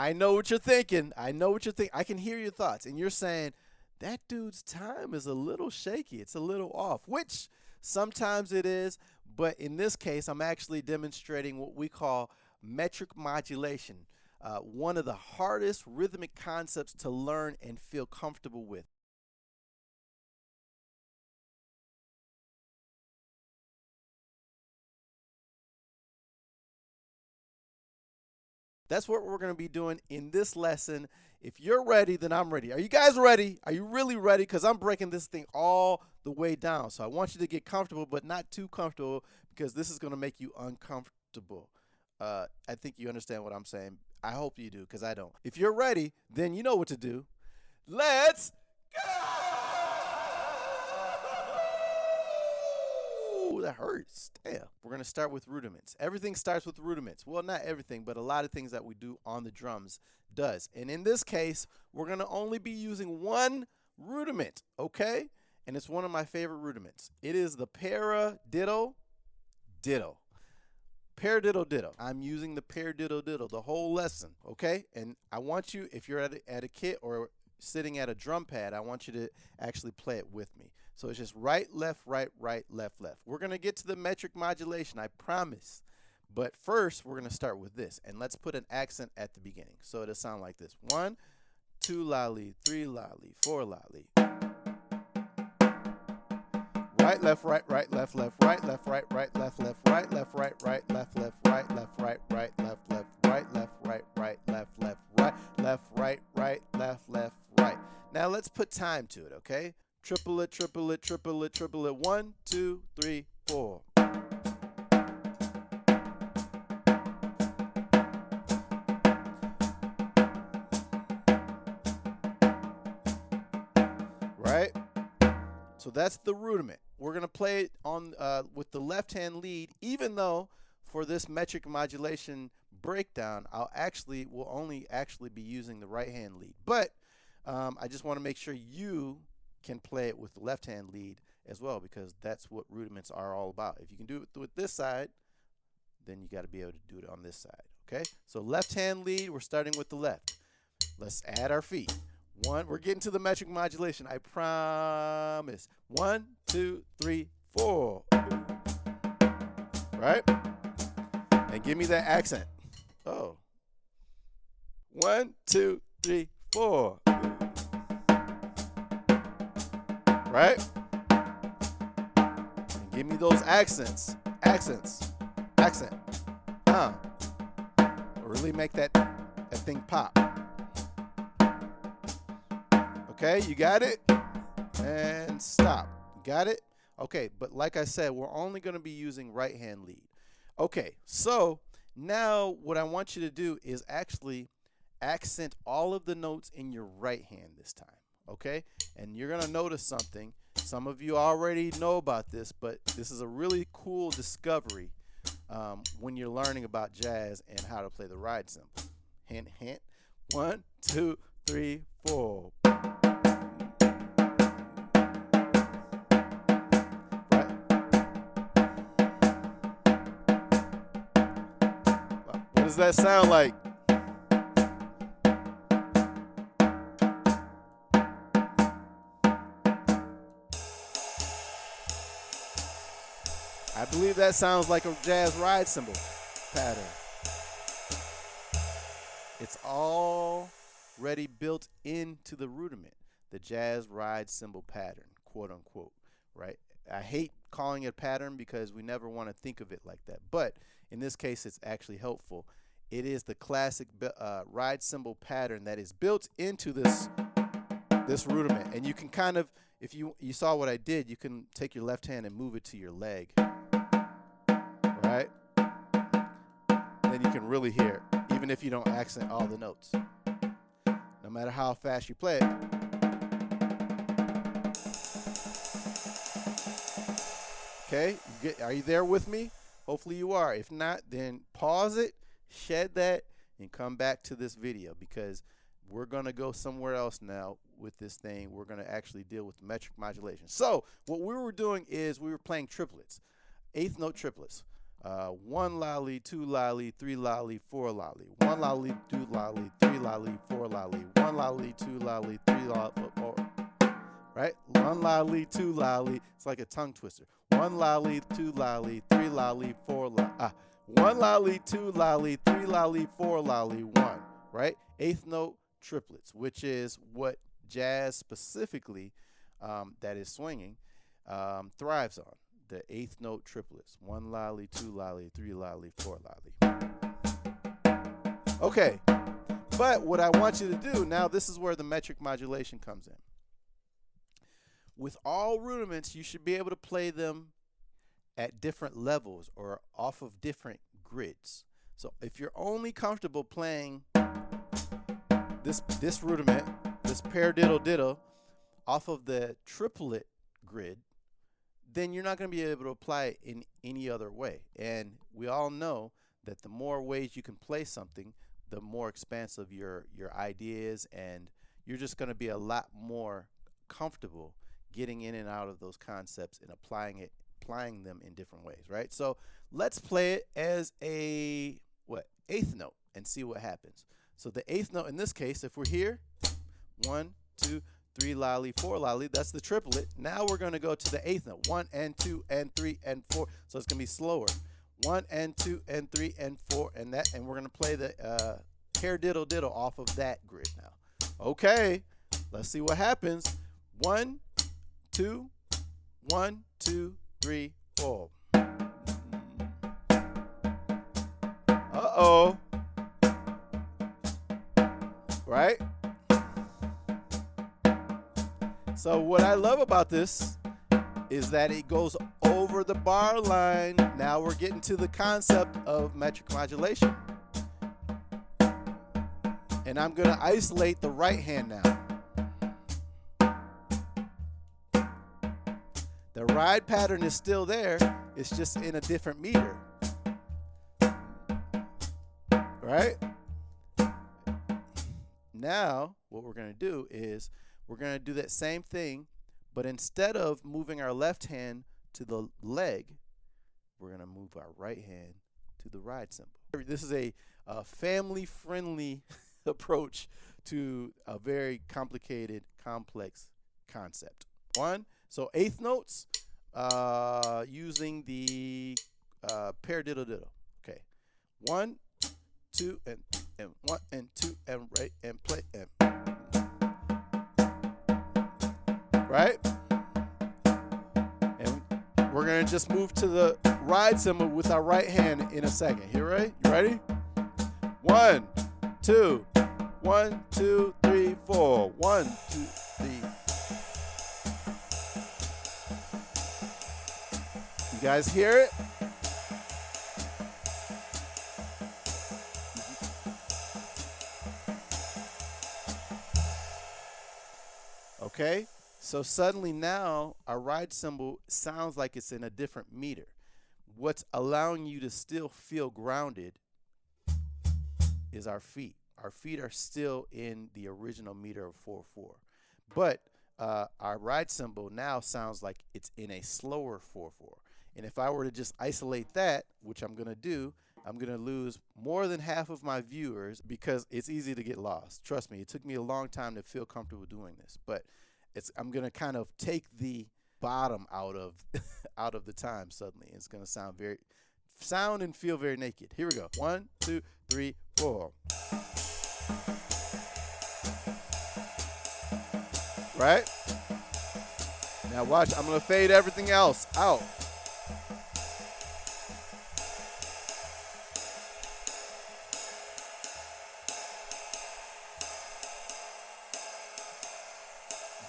I know what you're thinking. I know what you're thinking. I can hear your thoughts. And you're saying, that dude's time is a little shaky. It's a little off, which sometimes it is. But in this case, I'm actually demonstrating what we call metric modulation, one of the hardest rhythmic concepts to learn and feel comfortable with. That's what we're going to be doing in this lesson. If you're ready, then I'm ready. Are you guys ready? Are you really ready? Because I'm breaking this thing all the way down. So I want you to get comfortable, but not too comfortable, because this is going to make you uncomfortable. I think you understand what I'm saying. I hope you do, because I don't. If you're ready, then you know what to do. Let's go! That hurts. Damn. We're going to start with rudiments. Everything starts with rudiments. Well, not everything, but a lot of things that we do on the drums does. And in this case, we're going to only be using one rudiment, okay? And it's one of my favorite rudiments. It is the paradiddle diddle. Paradiddle diddle. I'm using the paradiddle diddle the whole lesson, okay? And I want you, if you're at a kit or sitting at a drum pad, I want you to actually play it with me. So it's just right, left, right, left, left. We're going to get to the metric modulation, I promise. But first, we're going to start with this. And let's put an accent at the beginning. So it'll sound like this. 1, 2 lolly, 3 lolly, 4 lolly. Right, left, right, left, left, right, left, right, left, left, right, left, right, left, left, right, left, right, left, right, left, right, left, left, right. Now let's put time to it, okay? Triplet, triplet, triplet, triplet. 1, 2, 3, 4. Right? So that's the rudiment. We're going to play it on with the left-hand lead, even though for this metric modulation breakdown, will only be using the right-hand lead. But I just want to make sure you can play it with the left-hand lead as well, because that's what rudiments are all about. If you can do it with this side, then you got to be able to do it on this side, okay? So left-hand lead, we're starting with the left. Let's add our feet. 1, we're getting to the metric modulation, I promise. 1, 2, 3, 4. Right? And give me that accent. Oh. 1, 2, 3, 4. Right? And give me those accents. Accent. Really make that thing pop. Okay, you got it? And stop. Got it? Okay, but like I said, we're only going to be using right-hand lead. Okay, so now what I want you to do is actually accent all of the notes in your right hand this time. Okay, and you're gonna notice something. Some of you already know about this, but this is a really cool discovery when you're learning about jazz and how to play the ride cymbal. Hint, hint. 1, 2, 3, 4. Right. What does that sound like? I believe that sounds like a jazz ride cymbal pattern. It's already built into the rudiment, the jazz ride cymbal pattern, quote unquote, right? I hate calling it a pattern because we never want to think of it like that. But in this case, it's actually helpful. It is the classic ride cymbal pattern that is built into this rudiment. And you can kind of, if you saw what I did, you can take your left hand and move it to your leg. Right? Then you can really hear it, even if you don't accent all the notes. No matter how fast you play it. Okay, are you there with me? Hopefully you are. If not, then pause it, shed that, and come back to this video, because we're going to go somewhere else now with this thing. We're going to actually deal with the metric modulation. So what we were doing is we were playing triplets, eighth note triplets. 1 lolly, 2 lolly, 3 lolly, 4 lolly. 1 lolly, 2 lolly, 3 lolly, 4 lolly. 1 lolly, 2 lolly, 3 lolly, 4. Right? 1 lolly, 2 lolly. It's like a tongue twister. 1 lolly, 2 lolly, 3 lolly, 4 lolly. 1 lolly, 2 lolly, 3 lolly, 4 lolly, 1. Right? Eighth note triplets, which is what jazz specifically, that is swinging, thrives on. The eighth note triplets. 1 lolly, 2 lolly, 3 lolly, 4 lolly. Okay, but what I want you to do now, this is where the metric modulation comes in. With all rudiments, you should be able to play them at different levels or off of different grids. So if you're only comfortable playing this rudiment, this paradiddle diddle, off of the triplet grid, then you're not going to be able to apply it in any other way. And we all know that the more ways you can play something, the more expansive your ideas, and you're just going to be a lot more comfortable getting in and out of those concepts and applying them in different ways, right? So let's play it as a eighth note and see what happens. So the eighth note in this case, if we're here, 1, 2, 3 lolly, 4 lolly, that's the triplet. Now we're going to go to the eighth note, 1 and 2 and 3 and 4. So it's going to be slower. 1 and 2 and 3 and 4 and that, and we're going to play the paradiddle diddle off of that grid now. Okay, let's see what happens. 1, 2, 1, 2, 3, 4. Uh-oh. Right? So what I love about this is that it goes over the bar line. Now we're getting to the concept of metric modulation. And I'm going to isolate the right hand now. The ride pattern is still there. It's just in a different meter. Right? Now, what we're going to do is we're going to do that same thing, but instead of moving our left hand to the leg, we're going to move our right hand to the ride cymbal. This is a family-friendly approach to a very complicated, complex concept. So eighth notes using the paradiddle diddle. Okay, 1, 2, and 1 and 2 and right and play and right. And we're gonna just move to the ride cymbal with our right hand in a second. Here, right? You ready? 1, 2, 1, 2, 3, 4. 1, 2, 3. You guys hear it? Okay, so suddenly now our ride cymbal sounds like it's in a different meter. What's allowing you to still feel grounded is our feet. Our feet are still in the original meter of 4/4. But our ride cymbal now sounds like it's in a slower 4/4. And if I were to just isolate that, which I'm going to do, I'm going to lose more than half of my viewers because it's easy to get lost. Trust me, it took me a long time to feel comfortable doing this. But I'm going to kind of take the bottom out of out of the time suddenly. It's going to sound and feel very naked. Here we go. 1, 2, 3, 4. Right? Now watch, I'm going to fade everything else out.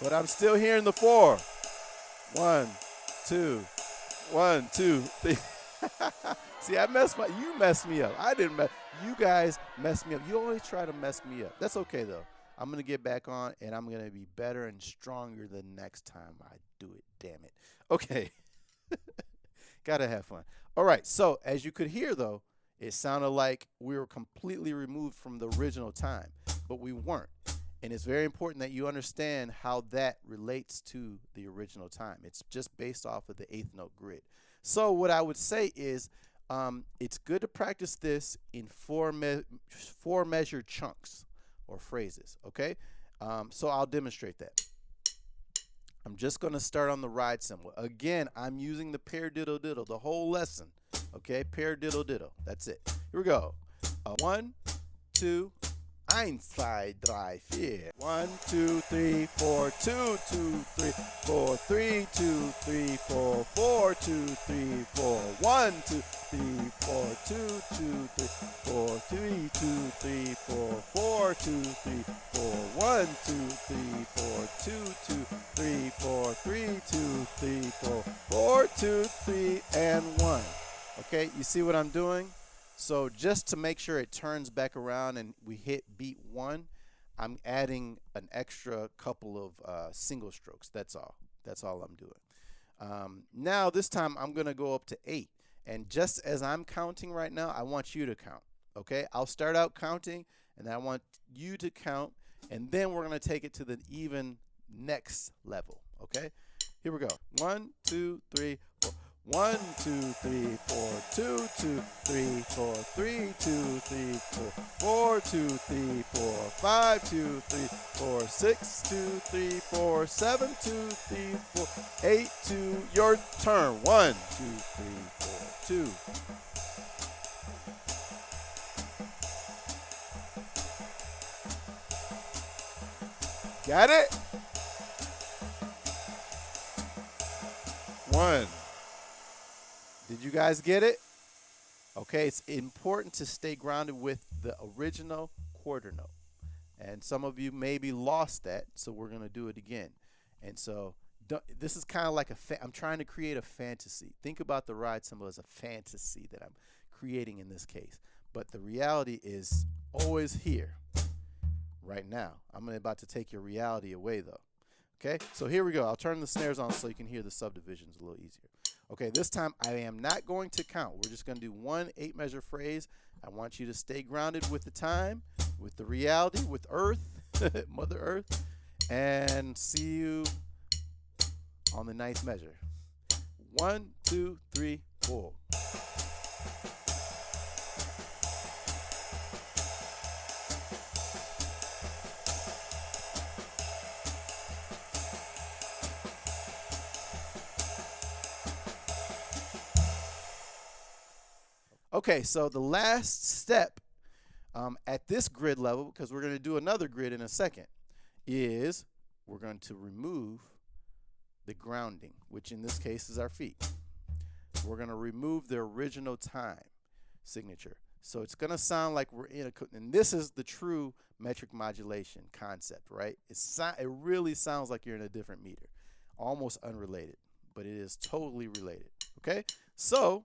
But I'm still hearing the 4. 1, 2, 1, 2, 3. See, you messed me up. I didn't mess. You guys messed me up. You always try to mess me up. That's okay though. I'm gonna get back on, and I'm gonna be better and stronger the next time I do it. Damn it. Okay. Gotta have fun. All right. So as you could hear though, it sounded like we were completely removed from the original time, but we weren't. And it's very important that you understand how that relates to the original time. It's just based off of the eighth note grid. So what I would say is It's good to practice this in four measure chunks or phrases, okay? So I'll demonstrate that. I'm just going to start on the ride cymbal. Again, I'm using the paradiddle diddle the whole lesson, okay? Paradiddle diddle. That's it. Here we go. 1, 2, 1, 2, 3, 4. 1, 2, 3, 4, 2, 2, 3, 4, 3, 2, 3, 4, 4, 2, 3, 4, 1, 2, 3, 4, 2, 2, 3, 4, 3, 2, 3, 4, 4, 2, 3, 4, 1, 2, 3, 4, 2, 2, 3, 4, 3, 2, 3, 4, 4, 2, 3, and 1. Okay, you see what I'm doing? So just to make sure it turns back around and we hit beat 1, I'm adding an extra couple of single strokes. That's all. That's all I'm doing. Now this time I'm going to go up to 8. And just as I'm counting right now, I want you to count. Okay? I'll start out counting, and I want you to count, and then we're going to take it to the even next level. Okay? Here we go. 1, 2, 3, 4. 1, 2, 3, 4, 2, 2, 3, 4, 3, 2, 3, 4, 4, 2, 3, 4, 5, 2, 3, 4, 6, 2, 3, 4, 7, 2, 3, 4, 8, 2, your turn. 1, 2, 3, 4, 2. Got it? 1. Did you guys get it? Okay, it's important to stay grounded with the original quarter note. And some of you maybe lost that, so we're going to do it again. And so this is kind of like I'm trying to create a fantasy. Think about the ride cymbal as a fantasy that I'm creating in this case. But the reality is always here, right now. I'm about to take your reality away, though. Okay, so here we go. I'll turn the snares on so you can hear the subdivisions a little easier. Okay, this time I am not going to count. We're just going to do one 8-measure phrase. I want you to stay grounded with the time, with the reality, with Earth, Mother Earth, and see you on the 9th measure. 1, 2, 3, 4. Okay, so the last step at this grid level, because we're going to do another grid in a second, is we're going to remove the grounding, which in this case is our feet. We're going to remove the original time signature. So it's going to sound like we're in a, and this is the true metric modulation concept, right? It really sounds like you're in a different meter, almost unrelated, but it is totally related, okay? So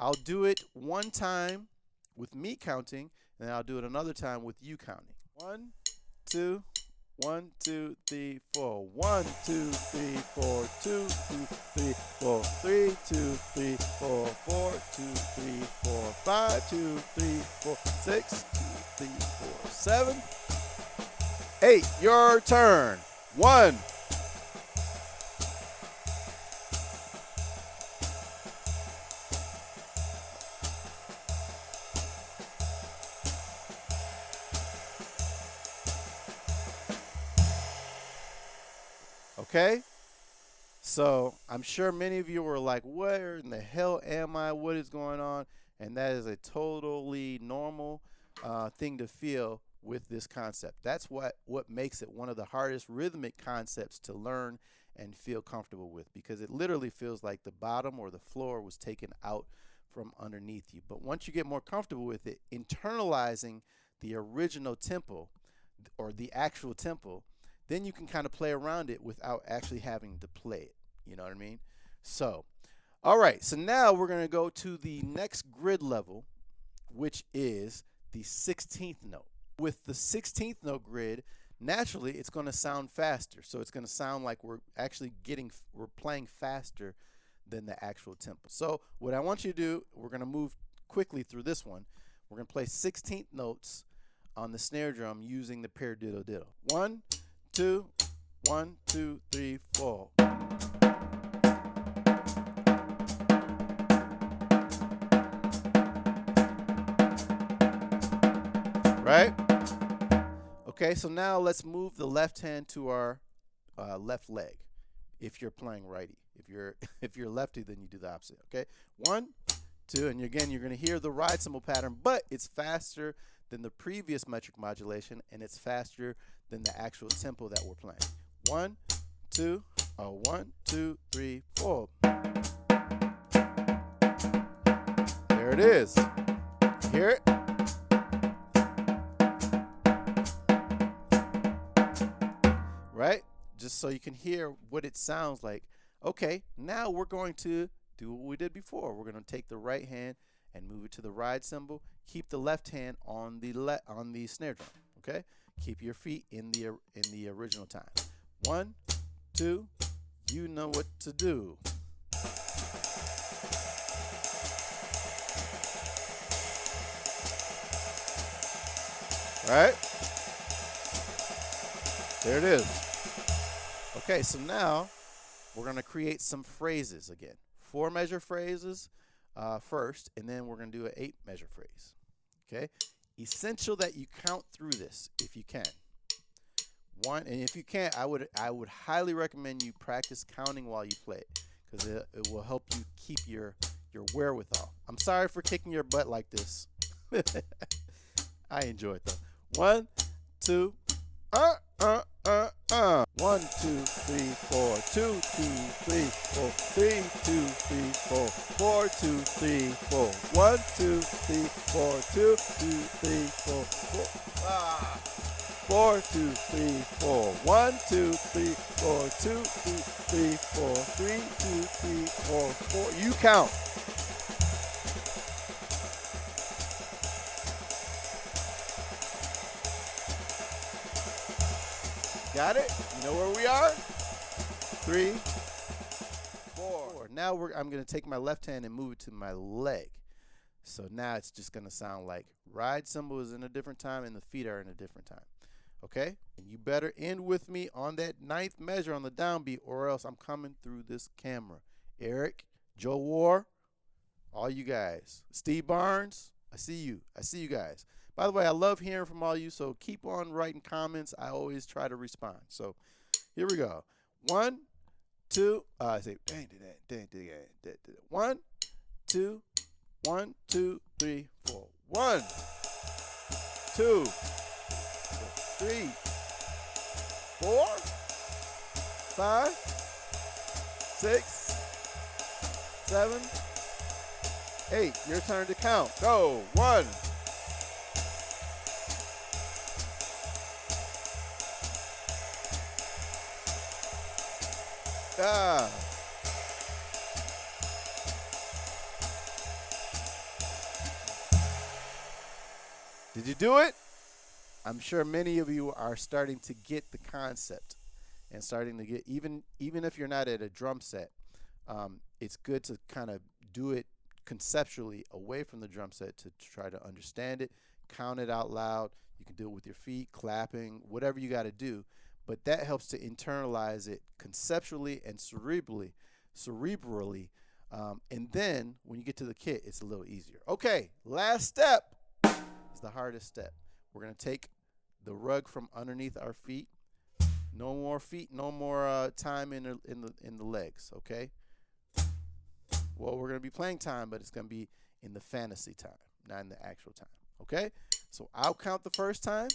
I'll do it one time with me counting, and then I'll do it another time with you counting. 1, 2, 1, 2, 3, 4. 1, 2, 3, 4, 2, 2, 3, 4, 3, 2, 3, 4, 4, 2, 3, 4, 5, 2, 3, 4, 6, 2, 3, 4, 7, 8. Your turn. 1. Okay, so I'm sure many of you were like, where in the hell am I? What is going on? And that is a totally normal thing to feel with this concept. That's what makes it one of the hardest rhythmic concepts to learn and feel comfortable with, because it literally feels like the bottom or the floor was taken out from underneath you. But once you get more comfortable with it, internalizing the original tempo or the actual tempo, then you can kind of play around it without actually having to play it. You know what I mean? So, all right. So now we're going to go to the next grid level, which is the 16th note. With the 16th note grid, naturally, it's going to sound faster. So it's going to sound like we're playing faster than the actual tempo. So what I want you to do, we're going to move quickly through this one. We're going to play 16th notes on the snare drum using the paradiddle diddle. 1, 2, 1, 2, 3, 4. right? Okay, so now let's move the left hand to our left leg. If you're playing righty, if you're lefty, then you do the opposite. Okay, 1, 2, and again you're going to hear the ride cymbal pattern, but it's faster than the previous metric modulation, and it's faster than the actual tempo that we're playing. 1, 2, 1, 2, 3, 4. There it is. Hear it? Right? Just so you can hear what it sounds like. Okay, now we're going to do what we did before. We're going to take the right hand and move it to the ride cymbal. Keep the left hand on the snare drum. Okay? Keep your feet in the original time. 1, 2, you know what to do. All right? There it is. Okay, so now we're going to create some phrases again. 4 measure phrases first, and then we're going to do an 8 measure phrase. Okay? Essential that you count through this if you can. And if you can't, I would highly recommend you practice counting while you play it, because it will help you keep your wherewithal. I'm sorry for kicking your butt like this. I enjoy it though. 1, 2, 1, 2, 3, 4, 2, 2, 3, 4, 3, 2, 3, 4, 4, 2, 3, 4, 1, 2, 3, 4, 2, 2, 3, 4, 4, 4, 2, 3, 4, 1, 2, 3, 4, 2, 2, 3, 4, 3, 2, 3, 4, 4. You count. Got it? You know where we are? 3, 4. Now I'm going to take my left hand and move it to my leg. So now it's just going to sound like ride cymbal is in a different time and the feet are in a different time. Okay? And you better end with me on that 9th measure on the downbeat, or else I'm coming through this camera. Eric, Joe War, all you guys. Steve Barnes, I see you. I see you guys. By the way, I love hearing from all you, so keep on writing comments. I always try to respond. So here we go. 1, 2, I say, 1, 2, 1, 2, 3, 4. 1, 2, 3, 4, 5, 6, 7, 8. Your turn to count. Go. 1. Did you do it? I'm sure many of you are starting to get the concept and starting to get, even if you're not at a drum set, it's good to kind of do it conceptually away from the drum set to try to understand it, count it out loud. You can do it with your feet, clapping, whatever you got to do. But that helps to internalize it conceptually and cerebrally. And then when you get to the kit, it's a little easier. Okay, last step is the hardest step. We're going to take the rug from underneath our feet. No more feet, no more time in the legs, okay? Well, we're going to be playing time, but it's going to be in the fantasy time, not in the actual time, okay? So I'll count the first time,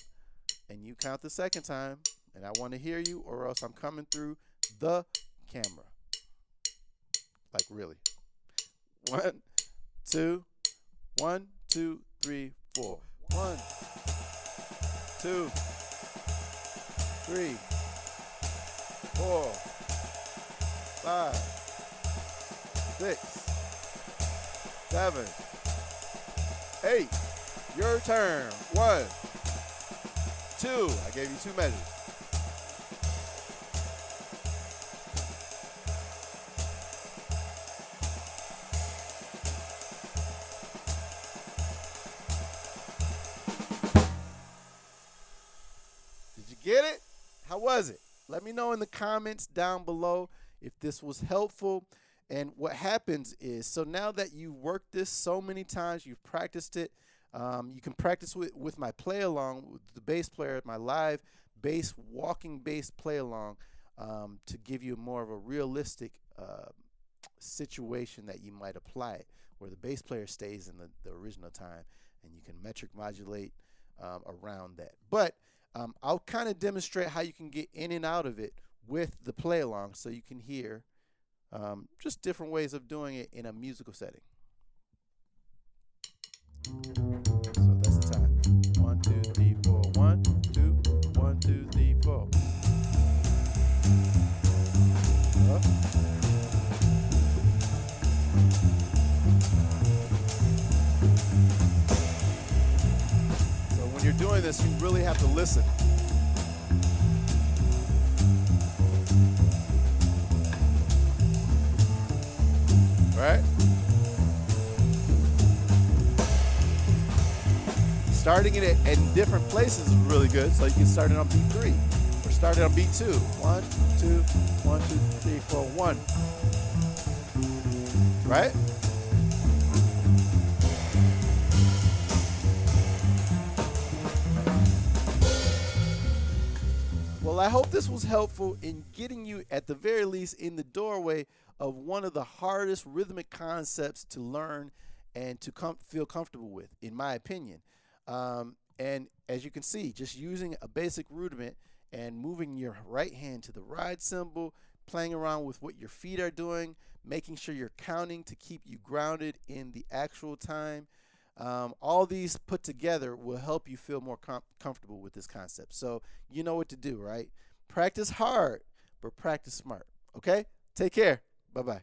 and you count the second time. And I want to hear you, or else I'm coming through the camera. Like really. 1, 2, 1, 2, 3, 4. 1, 2, 3, 4, 5, 6, 7, 8. Your turn. 1, 2. I gave you 2 measures. Get it? How was it? Let me know in the comments down below if this was helpful. And what happens is, so now that you've worked this so many times, you've practiced it, You can practice with my play along with the bass player, my live bass, walking bass play along, to give you more of a realistic situation that you might apply it, where the bass player stays in the original time and you can metric modulate around that. But I'll kind of demonstrate how you can get in and out of it with the play along so you can hear just different ways of doing it in a musical setting. So that's the time. 1, 2, 3, 4. 1, 2, 1, 2, 3, 4. Up. So when you're doing this, you really have to listen. Right? Starting it in different places is really good. So you can start it on beat 3 or start it on beat 2. 1, 2, 1, 2, 3, 4, 1. Right? Well, I hope this was helpful in getting you, at the very least, in the doorway of one of the hardest rhythmic concepts to learn and to feel comfortable with, in my opinion. And as you can see, just using a basic rudiment and moving your right hand to the ride cymbal, playing around with what your feet are doing, making sure you're counting to keep you grounded in the actual time. All these put together will help you feel more comfortable with this concept. So you know what to do, right? Practice hard, but practice smart. Okay? Take care. Bye-bye.